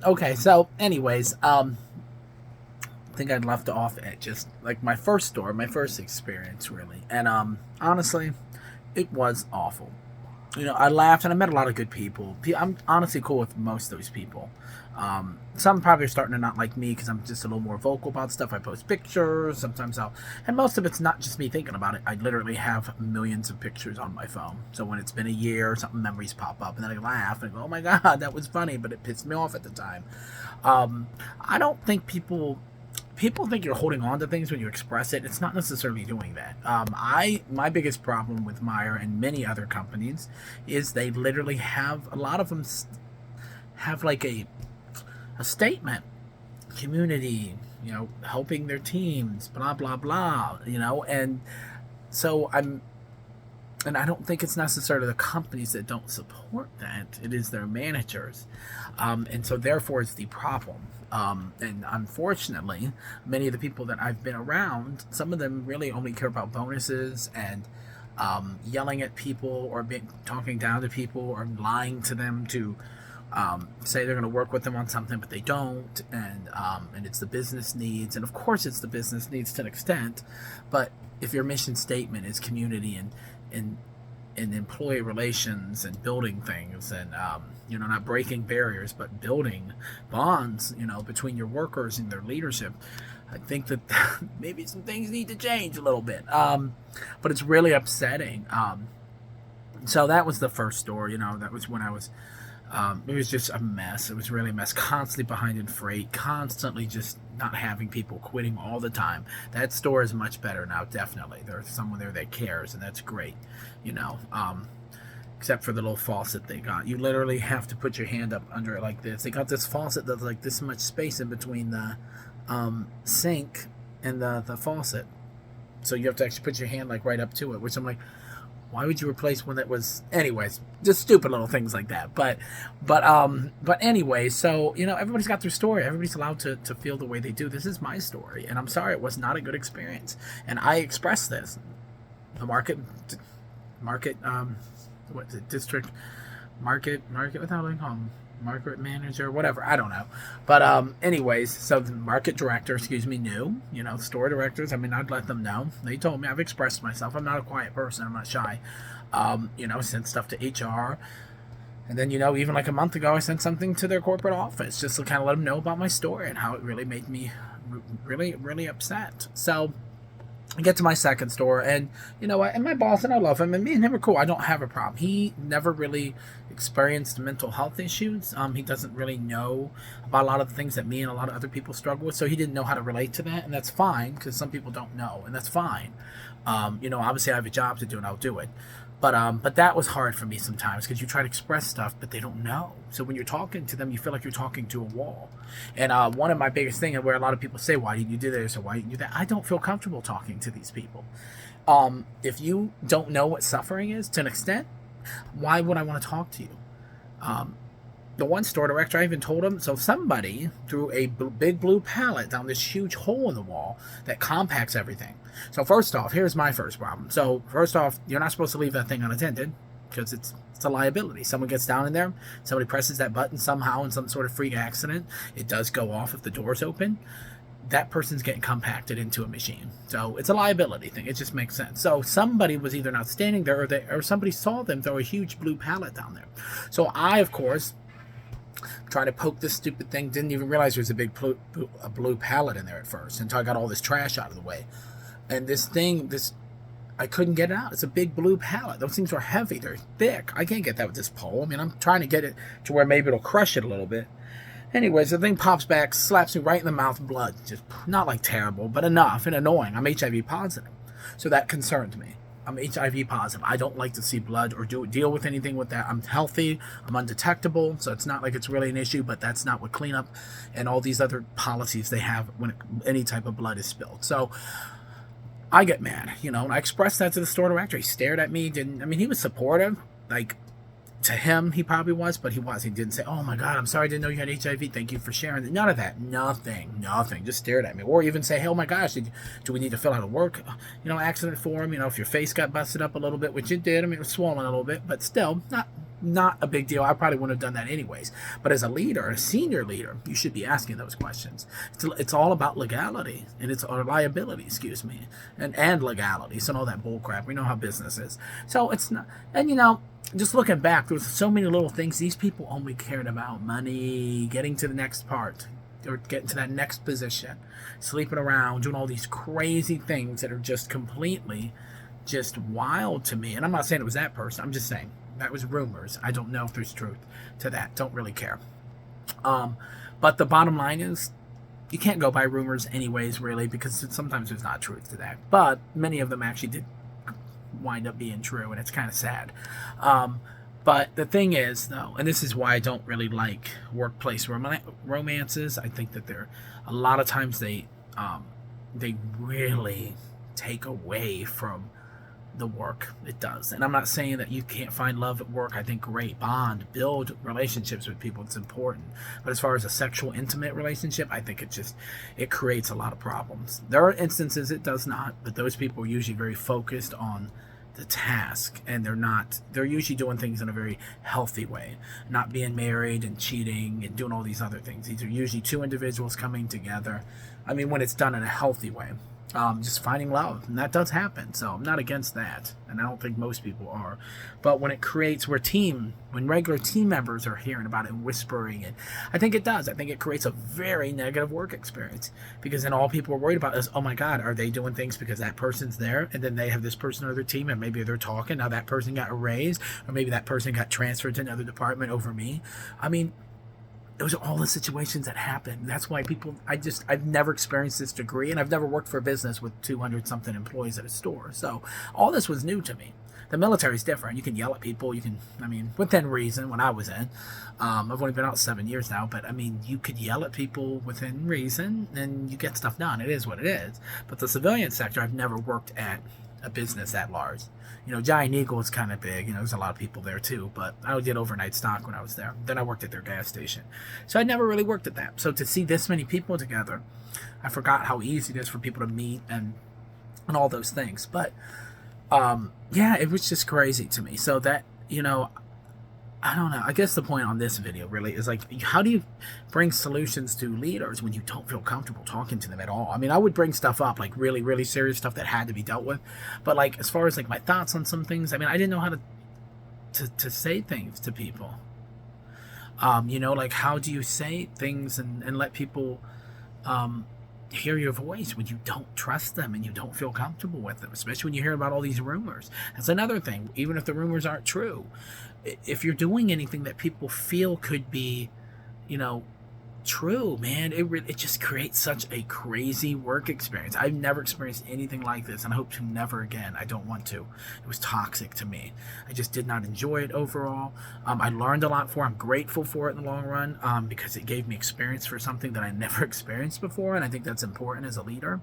Okay, so anyways, I think I'd left off at just like my first store, my first experience really. And honestly, it was awful. I laughed and I met a lot of good people. I'm honestly cool with most of those people. Some probably are starting to not like me because I'm just a little more vocal about stuff. I post pictures. Sometimes and most of it's not just me thinking about it. I literally have millions of pictures on my phone. So when it's been a year, something memories pop up, and then I laugh and go, "Oh my god, that was funny," but it pissed me off at the time. I don't think people think you're holding on to things when you express it. It's not necessarily doing that. My biggest problem with Meijer and many other companies is they literally have a lot of them have like a statement, community, helping their teams, blah blah blah, and so and I don't think it's necessarily the companies that don't support that. It is their managers, and so therefore it's the problem. And unfortunately, many of the people that I've been around, some of them really only care about bonuses and yelling at people or talking down to people or lying to them to say they're going to work with them on something, but they don't, and it's the business needs, and of course it's the business needs to an extent, but if your mission statement is community and employee relations and building things and not breaking barriers but building bonds between your workers and their leadership, I think that maybe some things need to change a little bit, but it's really upsetting. So that was the first store. That was when I was it was just a mess. It was really a mess. Constantly behind in freight. Constantly just not having people quitting all the time. That store is much better now. Definitely, there's someone there that cares, and that's great. You know, except for the little faucet they got. You literally have to put your hand up under it like this. They got this faucet that's like this much space in between the sink and the faucet. So you have to actually put your hand like right up to it, which I'm like, why would you replace one that was, anyways, just stupid little things like that. But anyway, so everybody's got their story. Everybody's allowed to feel the way they do. This is my story, and I'm sorry it was not a good experience. And I expressed this. The market what the district market without like market manager, whatever, I don't know. But anyways, so the market director, knew, store directors, I'd let them know. They told me. I've expressed myself. I'm not a quiet person. I'm not shy. Sent stuff to HR. And then, even like a month ago, I sent something to their corporate office just to kind of let them know about my story and how it really made me really, really upset. So I get to my second store, and and my boss, and I love him, and me and him are cool. I don't have a problem. He never really experienced mental health issues. He doesn't really know about a lot of the things that me and a lot of other people struggle with, so he didn't know how to relate to that, and that's fine, because some people don't know, and that's fine. Obviously I have a job to do, and I'll do it. But that was hard for me sometimes, because you try to express stuff, but they don't know. So when you're talking to them, you feel like you're talking to a wall. And one of my biggest things, where a lot of people say, "Why didn't you do this?" or "Why didn't you do that?" I don't feel comfortable talking to these people. If you don't know what suffering is to an extent, why would I want to talk to you? The one store director, I even told him, so somebody threw a big blue pallet down this huge hole in the wall that compacts everything. So first off, here's my first problem. So first off, you're not supposed to leave that thing unattended, because it's a liability. Someone gets down in there, somebody presses that button somehow in some sort of freak accident, it does go off if the door's open. That person's getting compacted into a machine. So it's a liability thing. It just makes sense. So somebody was either not standing there, or somebody saw them throw a huge blue pallet down there. So I, of course, trying to poke this stupid thing, didn't even realize there was a blue pallet in there at first until I got all this trash out of the way. And this I couldn't get it out. It's a big blue pallet. Those things are heavy. They're thick. I can't get that with this pole. I'm trying to get it to where maybe it'll crush it a little bit. Anyways, the thing pops back, slaps me right in the mouth, blood. Just not like terrible, but enough and annoying. I'm HIV positive. So that concerned me. I'm HIV positive. I don't like to see blood or deal with anything with that. I'm healthy. I'm undetectable. So it's not like it's really an issue, but that's not what cleanup and all these other policies they have when any type of blood is spilled. So I get mad, and I expressed that to the store director. He stared at me, he was supportive. Like, to him, he probably was, but he didn't say, "Oh my God, I'm sorry, I didn't know you had HIV. Thank you for sharing." None of that. Nothing. Just stared at me. Or even say, "Hey, oh my gosh, do we need to fill out a work, accident form? If your face got busted up a little bit," which it did. It was swollen a little bit, but still, not a big deal. I probably wouldn't have done that anyways. But as a leader, a senior leader, you should be asking those questions. It's all about legality and it's or liability, excuse me, and legalities and all that bull crap. We know how business is. So it's not, and just looking back, there was so many little things. These people only cared about money, getting to the next part, or getting to that next position, sleeping around, doing all these crazy things that are just completely just wild to me. And I'm not saying it was that person. I'm just saying that was rumors. I don't know if there's truth to that. Don't really care. But the bottom line is, you can't go by rumors anyways, really, because sometimes there's not truth to that. But many of them actually did wind up being true, and it's kind of sad. But the thing is, though, and this is why I don't really like workplace romances. I think that a lot of times they really take away from the work it does. And I'm not saying that you can't find love at work. I think great, bond, build relationships with people, it's important. But as far as a sexual intimate relationship, I think it creates a lot of problems. There are instances it does not, but those people are usually very focused on the task, and they're usually doing things in a very healthy way, not being married and cheating and doing all these other things. These are usually two individuals coming together, when it's done in a healthy way, just finding love, and that does happen. So I'm not against that, and I don't think most people are. But when it creates when regular team members are hearing about it and whispering it, I think it does. I think it creates a very negative work experience, because then all people are worried about is, oh my God, are they doing things because that person's there, and then they have this person on their team, and maybe they're talking, now that person got a raise, or maybe that person got transferred to another department over me. Those are all the situations that happen. That's why I've never experienced this degree, and I've never worked for a business with 200 something employees at a store. So all this was new to me. The military's different. You can yell at people. Within reason. When I was in, I've only been out 7 years now, but you could yell at people within reason, and you get stuff done. It is what it is. But the civilian sector, I've never worked at a business that large. Giant Eagle is kind of big. There's a lot of people there too, but I did overnight stock when I was there. Then I worked at their gas station. So I never really worked at that. So to see this many people together, I forgot how easy it is for people to meet and all those things. But yeah, it was just crazy to me. So that, I don't know. I guess the point on this video really is how do you bring solutions to leaders when you don't feel comfortable talking to them at all? I would bring stuff up, really, really serious stuff that had to be dealt with. But as far as my thoughts on some things, I didn't know how to say things to people. How do you say things and let people hear your voice when you don't trust them and you don't feel comfortable with them, especially when you hear about all these rumors. That's another thing. Even if the rumors aren't true, if you're doing anything that people feel could be, true, man, it just creates such a crazy work experience. I've never experienced anything like this, and I hope to never again. I don't want to. It was toxic to me. I just did not enjoy it overall. I learned a lot I'm grateful for it in the long run, because it gave me experience for something that I never experienced before, and I think that's important as a leader.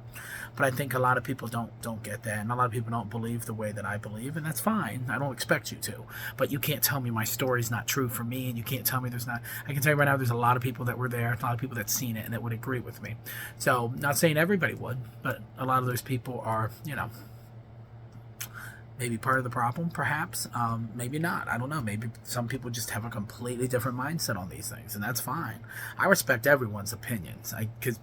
But I think a lot of people don't get that, and a lot of people don't believe the way that I believe, and that's fine. I don't expect you to. But you can't tell me my story's not true for me, and you can't tell me there's not. I can tell you right now, there's a lot of people that were there, a lot of people that's seen it and that would agree with me. So, not saying everybody would, but a lot of those people are, maybe part of the problem, perhaps. Maybe not. I don't know. Maybe some people just have a completely different mindset on these things, and that's fine. I respect everyone's opinions, because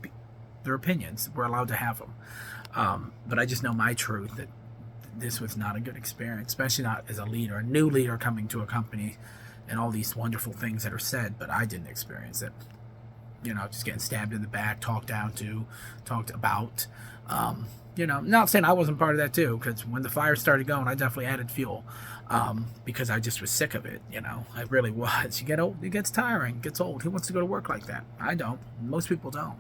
they're opinions. We're allowed to have them. But I just know my truth, that this was not a good experience, especially not as a leader, a new leader coming to a company and all these wonderful things that are said, but I didn't experience it. Just getting stabbed in the back, talked about. Not saying I wasn't part of that too, because when the fire started going, I definitely added fuel, because I just was sick of it. I really was. You get old, it gets tiring, it gets old. Who wants to go to work like that? I don't. Most people don't.